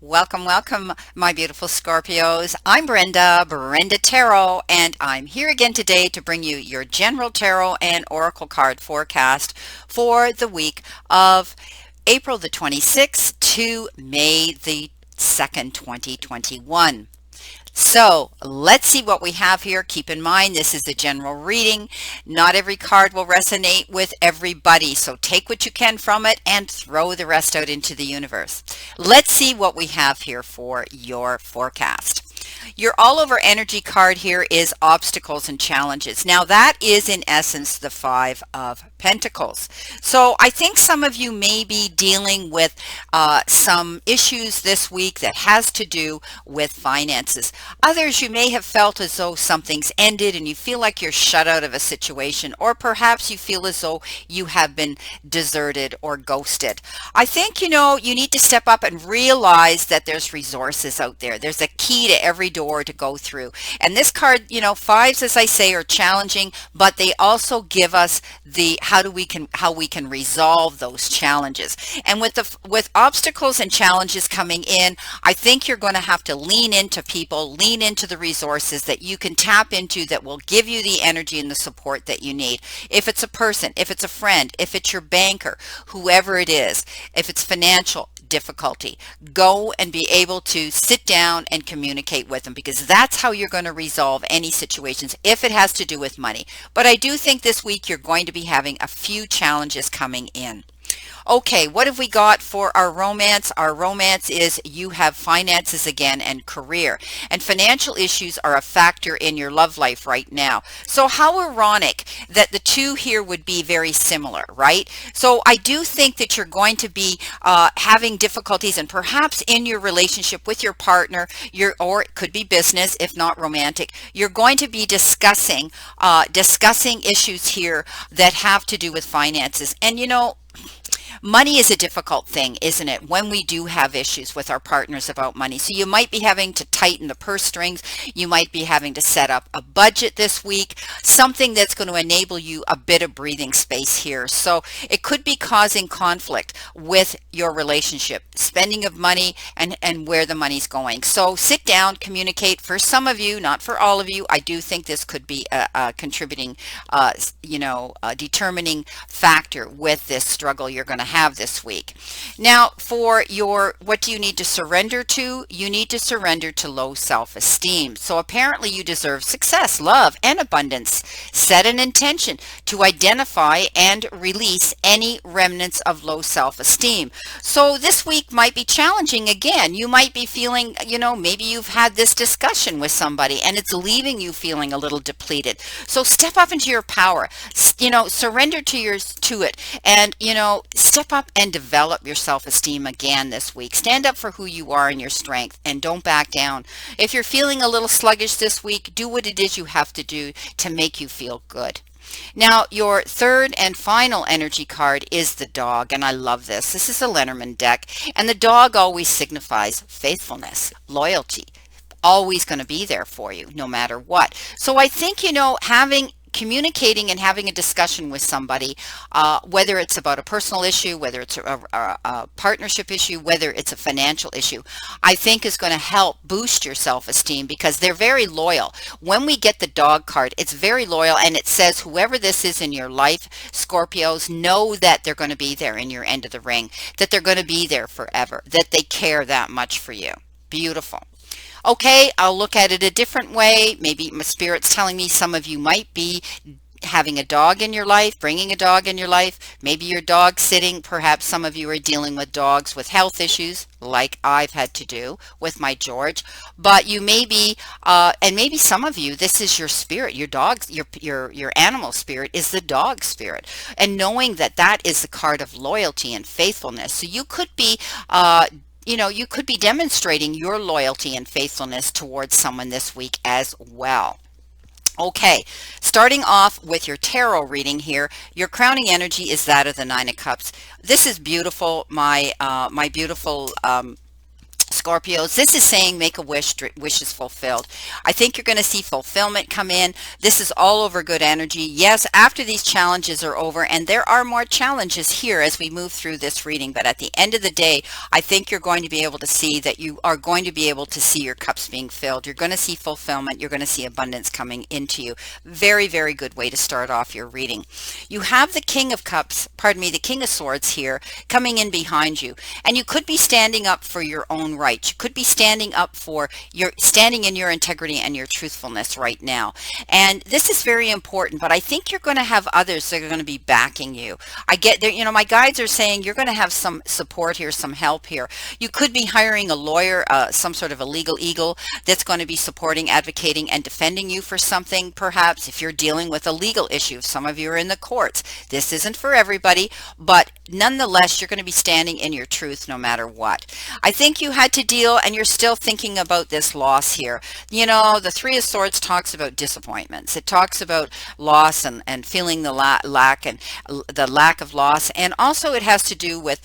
Welcome, welcome, my beautiful Scorpios. I'm Brenda Tarot, and I'm here again today to bring you your general tarot and oracle card forecast for the week of April the 26th to May the 2nd, 2021. So let's see what we have here. Keep in mind, this is a general reading. Not every card will resonate with everybody. So take what you can from it and throw the rest out into the universe. Let's see what we have here for your forecast. Your all over energy card here is obstacles and challenges. Now that is in essence the Five of Pentacles. So I think some of you may be dealing with some issues this week that has to do with finances. Others, you may have felt as though something's ended and you feel like you're shut out of a situation, or perhaps you feel as though you have been deserted or ghosted. I think, you need to step up and realize that there's resources out there. There's a key to every door to go through. And this card, fives, as I say, are challenging, but they also give us the how we can resolve those challenges. And with obstacles and challenges coming in, I think you're going to have to lean into people, lean into the resources that you can tap into that will give you the energy and the support that you need. If it's a person, if it's a friend, if it's your banker, whoever it is, if it's financial difficulty, go and be able to sit down and communicate with them, because that's how you're going to resolve any situations if it has to do with money. But I do think this week you're going to be having a few challenges coming in. Okay, what have we got for our romance? Our romance is you have finances again and career. And financial issues are a factor in your love life right now. So how ironic that the two here would be very similar, right? So I do think that you're going to be having difficulties, and perhaps in your relationship with your partner, or it could be business, if not romantic, you're going to be discussing issues here that have to do with finances. And money is a difficult thing, isn't it, when we do have issues with our partners about money? So you might be having to tighten the purse strings. You might be having to set up a budget this week, something that's going to enable you a bit of breathing space here. So it could be causing conflict with your relationship, spending of money and where the money's going. So sit down, communicate. For some of you, not for all of you, I do think this could be a contributing, determining factor with this struggle you're going to have this week. Now, for what do you need to surrender to? You need to surrender to low self-esteem. So apparently you deserve success, love, and abundance. Set an intention to identify and release any remnants of low self-esteem. So this week might be challenging again. You might be feeling, maybe you've had this discussion with somebody and it's leaving you feeling a little depleted. So step up into your power, surrender to it, and, step up and develop your self-esteem again this week. Stand up for who you are and your strength, and don't back down. If you're feeling a little sluggish this week, do what it is you have to do to make you feel good. Now, your third and final energy card is the dog, and I love this. This is a Lenormand deck, and the dog always signifies faithfulness, loyalty, always going to be there for you no matter what. So I think, communicating and having a discussion with somebody, whether it's about a personal issue, whether it's a partnership issue, whether it's a financial issue, I think is going to help boost your self-esteem, because they're very loyal. When we get the dog card, it's very loyal, and it says whoever this is in your life, Scorpios, know that they're going to be there in your end of the ring, that they're going to be there forever, that they care that much for you. Beautiful. Okay, I'll look at it a different way. Maybe my spirit's telling me some of you might be having a dog in your life, bringing a dog in your life. Maybe your dog's sitting. Perhaps some of you are dealing with dogs with health issues, like I've had to do with my George. But you may be, and maybe some of you, this is your spirit. Your dog's, your animal spirit is the dog spirit. And knowing that that is the card of loyalty and faithfulness. So you could be, you could be demonstrating your loyalty and faithfulness towards someone this week as well. Okay, starting off with your tarot reading here, your crowning energy is that of the Nine of Cups. This is beautiful, my beautiful Scorpios, this is saying make a wish, wish is fulfilled. I think you're going to see fulfillment come in. This is all over good energy. Yes, after these challenges are over, and there are more challenges here as we move through this reading, but at the end of the day, I think you're going to be able to see that you are going to be able to see your cups being filled. You're going to see fulfillment. You're going to see abundance coming into you. Very, very good way to start off your reading. You have the King of Cups, pardon me, the King of Swords here coming in behind you. And you could be standing up for your own rights. You could be standing up for standing in your integrity and your truthfulness right now. And this is very important, but I think you're going to have others that are going to be backing you. I get there, you know, my guides are saying you're going to have some support here, some help here. You could be hiring a lawyer, some sort of a legal eagle that's going to be supporting, advocating, and defending you for something, perhaps if you're dealing with a legal issue. Some of you are in the courts. This isn't for everybody, but nonetheless, you're going to be standing in your truth no matter what. I think you had to deal, and you're still thinking about this loss here. You know, the Three of Swords talks about disappointments. It talks about loss and feeling the lack and the lack of loss. And also it has to do with,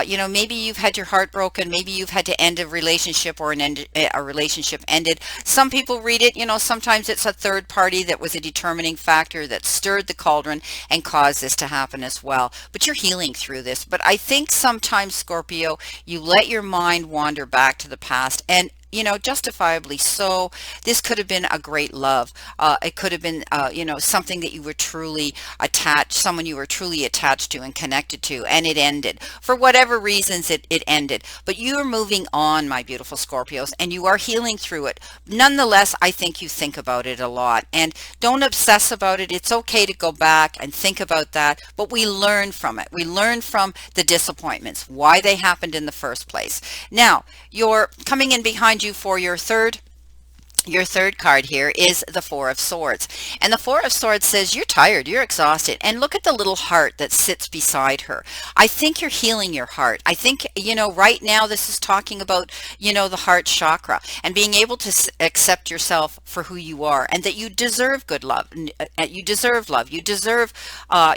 you know, maybe you've had your heart broken. Maybe you've had to end a relationship or a relationship ended. Some people read it, you know, sometimes it's a third party that was a determining factor that stirred the cauldron and caused this to happen as well. But you're healing through this. But I think sometimes, Scorpio, you let your mind wander back to the past, and you know, justifiably so. This could have been a great love. It could have been, you know, something that you were truly attached, someone you were truly attached to and connected to, and it ended. For whatever reasons, it ended. But you are moving on, my beautiful Scorpios, and you are healing through it. Nonetheless, I think you think about it a lot, and don't obsess about it. It's okay to go back and think about that, but we learn from it. We learn from the disappointments, why they happened in the first place. Now, you're coming in behind you for your third card here is the Four of Swords. And the Four of Swords says you're tired, you're exhausted. And look at the little heart that sits beside her. I think you're healing your heart. I think, you know, right now this is talking about, you know, the heart chakra and being able to accept yourself for who you are, and that you deserve good love. You deserve love. You deserve,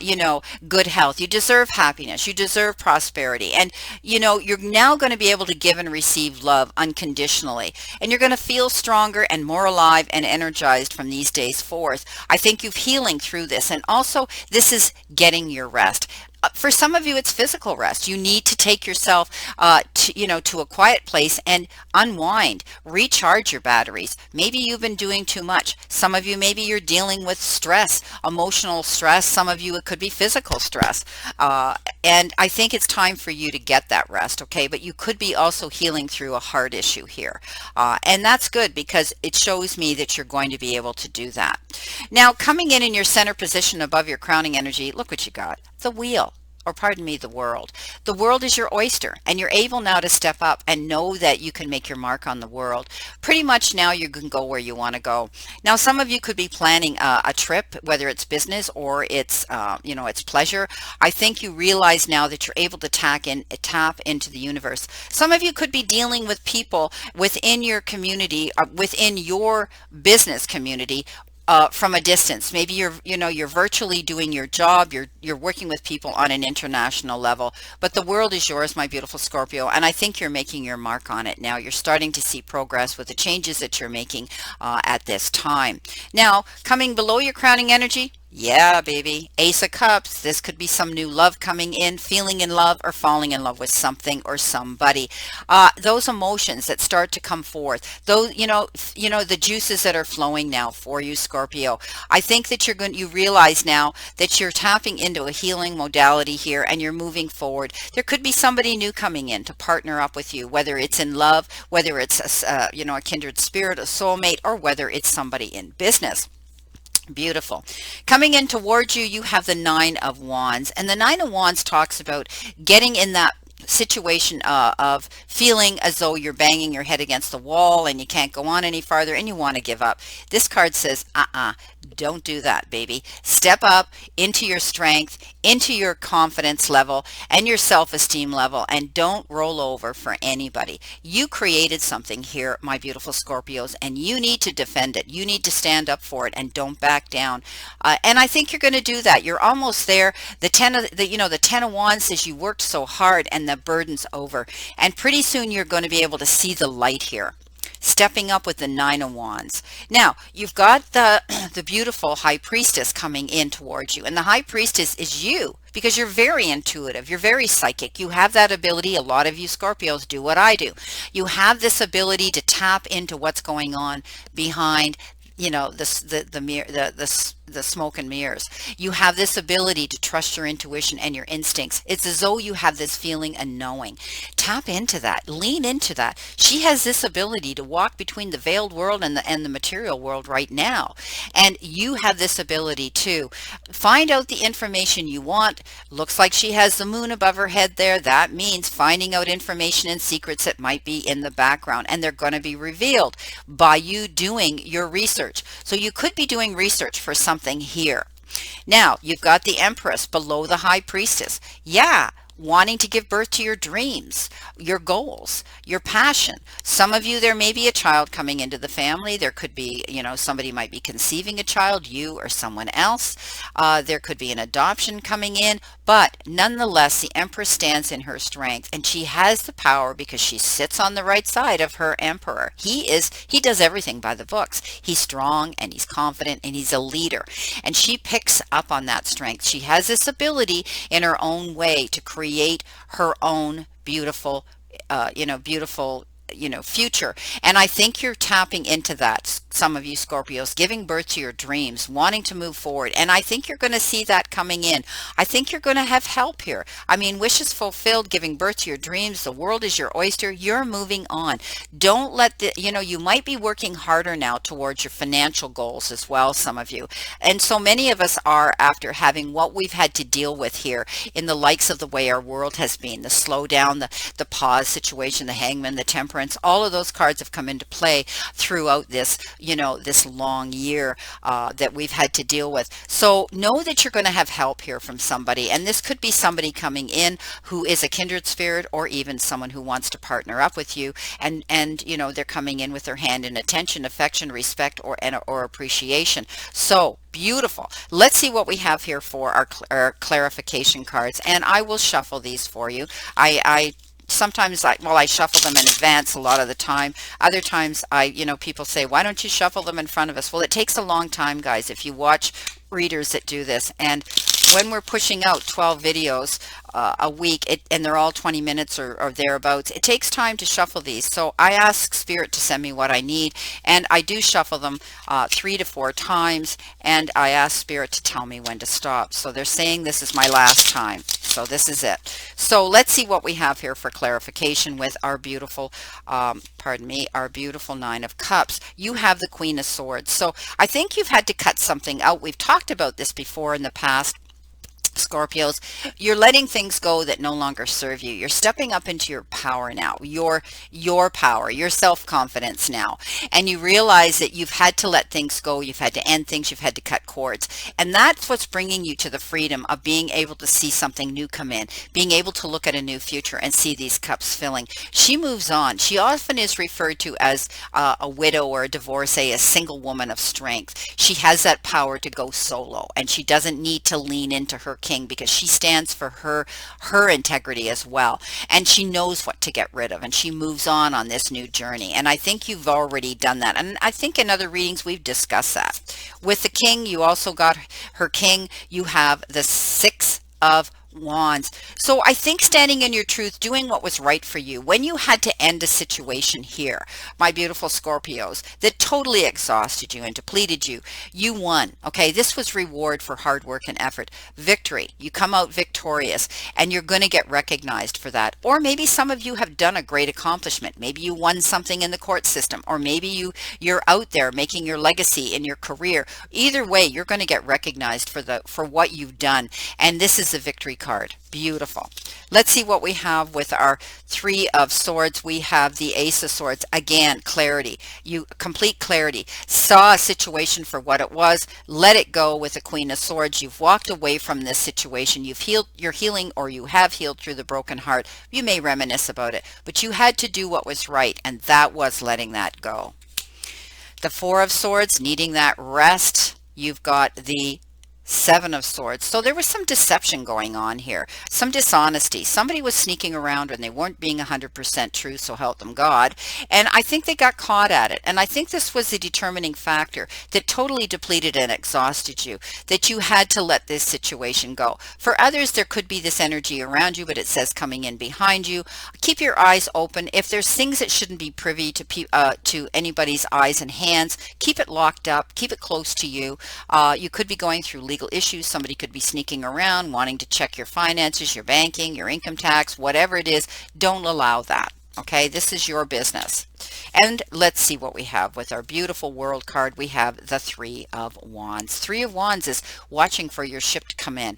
you know, good health. You deserve happiness. You deserve prosperity. And, you know, you're now going to be able to give and receive love unconditionally. And you're going to feel stronger and more alive and energized from these days forth. I think you're healing through this. And also, this is getting your rest. For some of you, it's physical rest. You need to take yourself, to a quiet place and unwind, recharge your batteries. Maybe you've been doing too much. Some of you, maybe you're dealing with stress, emotional stress. Some of you, it could be physical stress. And I think it's time for you to get that rest, okay? But you could be also healing through a heart issue here. And that's good because it shows me that you're going to be able to do that. Now, coming in your center position above your crowning energy, look what you got. The wheel, or pardon me, the world. The world is your oyster, and you're able now to step up and know that you can make your mark on the world. Pretty much now you can go where you want to go. Now, some of you could be planning a trip, whether it's business or it's, it's pleasure. I think you realize now that you're able to tap into the universe. Some of you could be dealing with people within your community, within your business community, from a distance. Maybe you're virtually doing your job. You're working with people on an international level, but the world is yours, my beautiful Scorpio. And I think you're making your mark on it now. You're starting to see progress with the changes that you're making at this time. Now, coming below your crowning energy, yeah, baby. Ace of Cups. This could be some new love coming in, feeling in love or falling in love with something or somebody. Those emotions that start to come forth, those, the juices that are flowing now for you, Scorpio. I think that you realize now that you're tapping into a healing modality here and you're moving forward. There could be somebody new coming in to partner up with you, whether it's in love, whether it's a kindred spirit, a soulmate, or whether it's somebody in business. Beautiful. Coming in towards you, you have the Nine of Wands. And the Nine of Wands talks about getting in that situation of feeling as though you're banging your head against the wall and you can't go on any farther and you want to give up. This card says, Don't do that, baby. Step up into your strength, into your confidence level and your self-esteem level, and don't roll over for anybody. You created something here, my beautiful Scorpios, and you need to defend it. You need to stand up for it and don't back down. And I think you're going to do that. You're almost there. The 10 of the 10 of Wands says you worked so hard and the burden's over. And pretty soon you're going to be able to see the light here, stepping up with the 9 of Wands. Now, you've got the the beautiful High Priestess coming in towards you. And the High Priestess is you, because you're very intuitive. You're very psychic. You have that ability. A lot of you Scorpios do what I do. You have this ability to tap into what's going on behind the smoke and mirrors. You have this ability to trust your intuition and your instincts. It's as though you have this feeling and knowing. Tap into that. Lean into that. She has this ability to walk between the veiled world and the material world right now. And you have this ability to find out the information you want. Looks like she has the moon above her head there. That means finding out information and secrets that might be in the background, and they're going to be revealed by you doing your research. So you could be doing research for something here. Now, you've got the Empress below the High Priestess. Yeah, wanting to give birth to your dreams, your goals, your passion. Some of you, there may be a child coming into the family. There could be, somebody might be conceiving a child, you or someone else. There could be an adoption coming in, but nonetheless, the Empress stands in her strength, and she has the power because she sits on the right side of her Emperor. He does everything by the books. He's strong and he's confident and he's a leader, and she picks up on that strength. She has this ability in her own way to create her own beautiful future. And I think you're tapping into that, some of you Scorpios, giving birth to your dreams, wanting to move forward. And I think you're going to see that coming in. I think you're going to have help here. I mean, wishes fulfilled, giving birth to your dreams. The world is your oyster. You're moving on. Don't let you might be working harder now towards your financial goals as well, some of you. And so many of us are, after having what we've had to deal with here in the likes of the way our world has been, the slowdown, the pause situation, the Hangman, the Temperance. All of those cards have come into play throughout this long year that we've had to deal with. So know that you're going to have help here from somebody, and this could be somebody coming in who is a kindred spirit, or even someone who wants to partner up with you, and they're coming in with their hand in attention, affection, respect, or appreciation. So beautiful. Let's see what we have here for our clarification cards, and I will shuffle these for you. Sometimes I shuffle them in advance a lot of the time. Other times people say, why don't you shuffle them in front of us? Well, it takes a long time, guys, if you watch readers that do this. And when we're pushing out 12 videos a week, and they're all 20 minutes or thereabouts, it takes time to shuffle these. So I ask Spirit to send me what I need, and I do shuffle them 3 to 4 times, and I ask Spirit to tell me when to stop. So they're saying this is my last time. So this is it. So let's see what we have here for clarification with our beautiful, our beautiful 9 of Cups. You have the Queen of Swords. So I think you've had to cut something out. We've talked about this before in the past, Scorpios. You're letting things go that no longer serve you. You're stepping up into your power now, your power, your self-confidence now. And you realize that you've had to let things go. You've had to end things. You've had to cut cords. And that's what's bringing you to the freedom of being able to see something new come in, being able to look at a new future and see these cups filling. She moves on. She often is referred to as a widow or a divorcee, a single woman of strength. She has that power to go solo, and she doesn't need to lean into her king, because she stands for her integrity as well, and she knows what to get rid of, and she moves on this new journey. And I think you've already done that, and I think in other readings we've discussed that. With the king, you also got her king. You have the 6 of Wands. So I think standing in your truth, doing what was right for you, when you had to end a situation here, my beautiful Scorpios, that totally exhausted you and depleted you, you won. Okay, this was reward for hard work and effort. Victory. You come out victorious, and you're going to get recognized for that. Or maybe some of you have done a great accomplishment. Maybe you won something in the court system, or maybe you're out there making your legacy in your career. Either way, you're going to get recognized for what you've done, and this is a victory card. Beautiful. Let's see what we have with our Three of Swords. We have the Ace of Swords. Again, clarity. You complete clarity. Saw a situation for what it was. Let it go with the Queen of Swords. You've walked away from this situation. You've healed. You're healing, or you have healed through the broken heart. You may reminisce about it, but you had to do what was right, and that was letting that go. The Four of Swords, needing that rest. You've got the Seven of Swords. So there was some deception going on here, some dishonesty. Somebody was sneaking around and they weren't being 100% true, so help them God. And I think they got caught at it. And I think this was the determining factor that totally depleted and exhausted you, that you had to let this situation go. For others, there could be this energy around you, but it says coming in behind you. Keep your eyes open. If there's things that shouldn't be privy to anybody's eyes and hands, keep it locked up, keep it close to you. You could be going through legal issues. Somebody could be sneaking around, wanting to check your finances, your banking, your income tax, whatever it is. Don't allow that. Okay, this is your business. And let's see what we have with our beautiful world card. We have the Three of Wands. Three of Wands is watching for your ship to come in,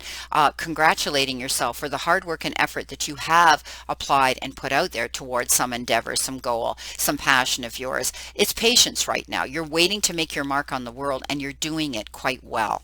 congratulating yourself for the hard work and effort that you have applied and put out there towards some endeavor, some goal, some passion of yours. It's patience right now. You're waiting to make your mark on the world, and you're doing it quite well.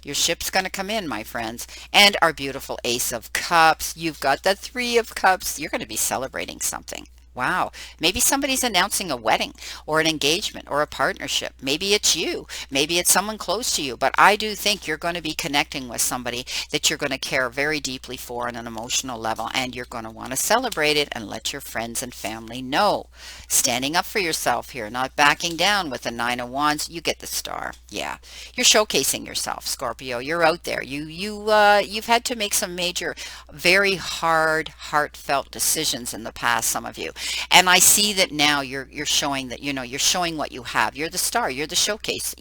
Your ship's going to come in, my friends. And our beautiful Ace of Cups. You've got the Three of Cups. You're going to be celebrating something. Wow. Maybe somebody's announcing a wedding or an engagement or a partnership. Maybe it's you. Maybe it's someone close to you. But I do think you're going to be connecting with somebody that you're going to care very deeply for on an emotional level. And you're going to want to celebrate it and let your friends and family know. Standing up for yourself here, not backing down with the Nine of Wands. You get the star. Yeah. You're showcasing yourself, Scorpio. You're out there. You've had to make some major, very hard, heartfelt decisions in the past, some of you. And I see that now you're showing that, you're showing what you have. You're the star, you're the showcase,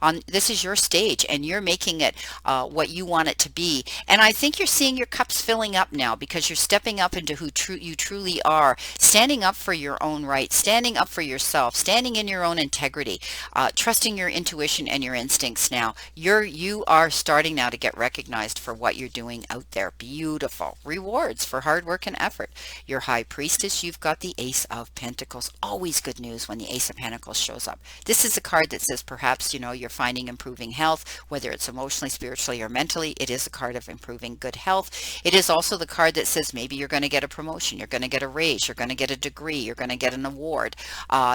on this is your stage, and you're making it what you want it to be. And I think you're seeing your cups filling up now, because you're stepping up into who you truly are, standing up for your own rights, standing up for yourself, standing in your own integrity, trusting your intuition and your instincts now. You are starting now to get recognized for what you're doing out there. Beautiful. Rewards for hard work and effort. Your High Priestess, you've got the Ace of Pentacles. Always good news when the Ace of Pentacles shows up. This is a card that says perhaps, you're finding improving health, whether it's emotionally, spiritually, or mentally. It is a card of improving good health. It is also the card that says maybe you're going to get a promotion, you're going to get a raise, you're going to get a degree, you're going to get an award.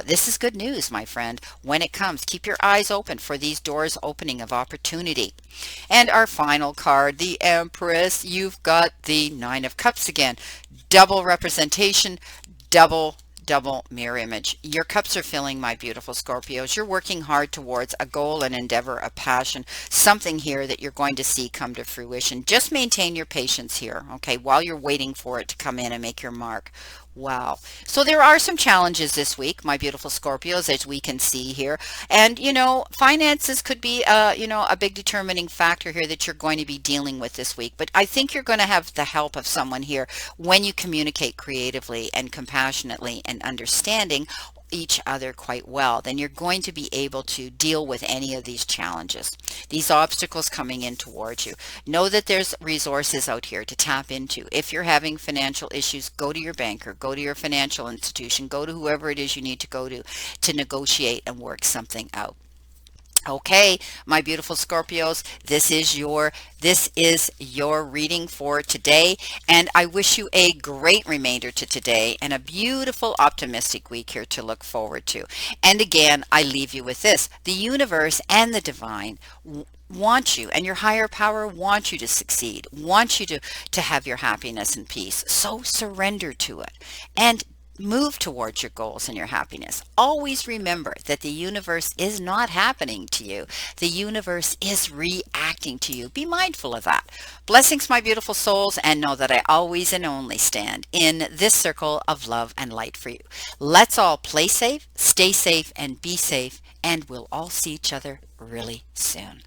This is good news, my friend. When it comes, keep your eyes open for these doors opening of opportunity. And our final card, the Empress, you've got the Nine of Cups again. Double representation, double mirror image. Your cups are filling, my beautiful Scorpios. You're working hard towards a goal, an endeavor, a passion, something here that you're going to see come to fruition. Just maintain your patience here, okay, while you're waiting for it to come in and make your mark. Wow. So there are some challenges this week, my beautiful Scorpios, as we can see here. And, finances could be, a big determining factor here that you're going to be dealing with this week. But I think you're going to have the help of someone here when you communicate creatively and compassionately and understanding each other quite well. Then you're going to be able to deal with any of these challenges, these obstacles coming in towards you. Know that there's resources out here to tap into. If you're having financial issues, go to your banker, go to your financial institution, go to whoever it is you need to go to negotiate and work something out. Okay, my beautiful Scorpios, this is your reading for today, and I wish you a great remainder to today and a beautiful optimistic week here to look forward to. And again, I leave you with this: the universe and the divine want you, and your higher power wants you to succeed, wants you to have your happiness and peace. So surrender to it and move towards your goals and your happiness. Always remember that the universe is not happening to you. The universe is reacting to you. Be mindful of that. Blessings, my beautiful souls, and know that I always and only stand in this circle of love and light for you. Let's all play safe, stay safe, and be safe, and we'll all see each other really soon.